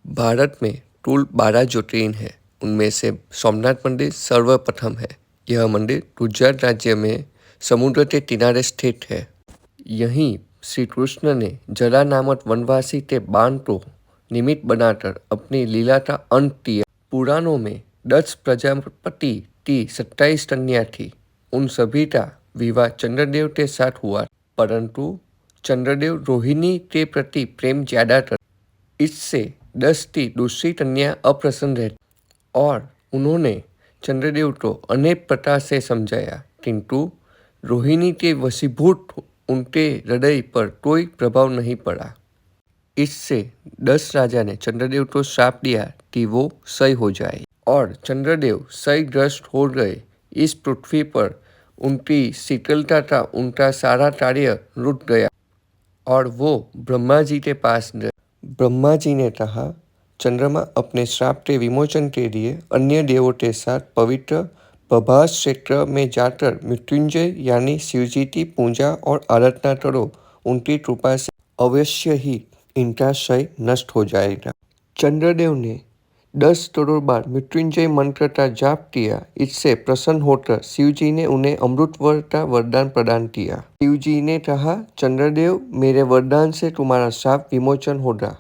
भारत में कुल 12 ज्योतिर्लिंग है। उनमें से सोमनाथ मंदिर सर्वप्रथम है। यह मंदिर गुजरात राज्य में समुद्र के किनारे स्थित है। यहीं श्री कृष्ण ने जरा नामक वनवासी के बाण को निमित्त बनाकर अपनी लीला का अंत किया। पुराणों में 10 प्रजापति की 27 कन्या थी। उन सभी का विवाह चंद्रदेव के साथ हुआ, परंतु चंद्रदेव रोहिणी के प्रति प्रेम ज्यादा कर, इससे 10 की दूसरी कन्या अप्रसन्न रहती और उन्होंने चंद्रदेव को अनेक प्रकार से समझाया, किंतु रोहिणी के वशीभूत उनके हृदय पर कोई प्रभाव नहीं पड़ा। इससे 10 राजा ने चंद्रदेव को श्राप दिया कि वो क्षय हो जाए और चंद्रदेव क्षयग्रस्त हो गए। इस पृथ्वी पर उनकी शीतलता का उनका सारा कार्य रुक गया और वो ब्रह्मा जी के पास गए। ब्रह्मा जी ने कहा, चंद्रमा अपने श्राप के विमोचन के लिए अन्य देवों के साथ पवित्र प्रभास क्षेत्र में जाकर मृत्युंजय यानी शिवजी की पूजा और आराधना करो। उनकी कृपा से अवश्य ही इनका क्षय नष्ट हो जाएगा। चंद्रदेव ने 10 करोड़ बार मृत्युंजय मंत्र का जाप किया। इससे प्रसन्न होकर शिवजी ने उन्हें अमृतवर का वरदान प्रदान किया। शिवजी ने कहा, चंद्रदेव, मेरे वरदान से तुम्हारा श्राप विमोचन होगा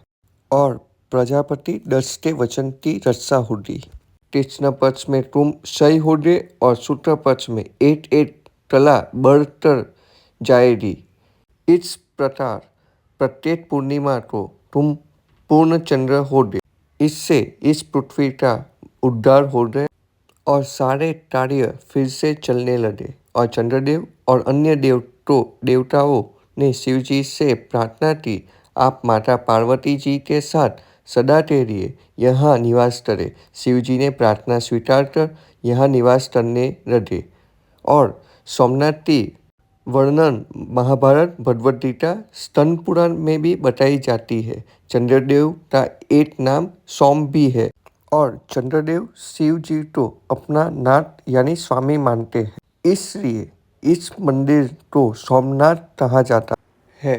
और प्रजापति 10 के वचन की रक्षा होगी। कृष्ण पक्ष में तुम क्षय होगे और शुक्ल पक्ष में एक कला बढ़कर जाएगी। इस प्रकार प्रत्येक पूर्णिमा को तुम पूर्ण चंद्र होगे। इससे इस पृथ्वी का उद्धार हो गया और सारे कार्य फिर से चलने लगे। और चंद्रदेव और अन्य देवताओं ने शिवजी से प्रार्थना की, आप माता पार्वती जी के साथ सदा के लिए यहाँ निवास करें। शिवजी ने प्रार्थना स्वीकार कर यहाँ निवास करने लगे और सोमनाथ की वर्णन महाभारत, भगवद गीता, स्कंद पुराण में भी बताई जाती है। चंद्रदेव का एक नाम सोम भी है और चंद्रदेव शिव जी को अपना नाथ यानी स्वामी मानते हैं। इसलिए इस मंदिर को सोमनाथ कहा जाता है।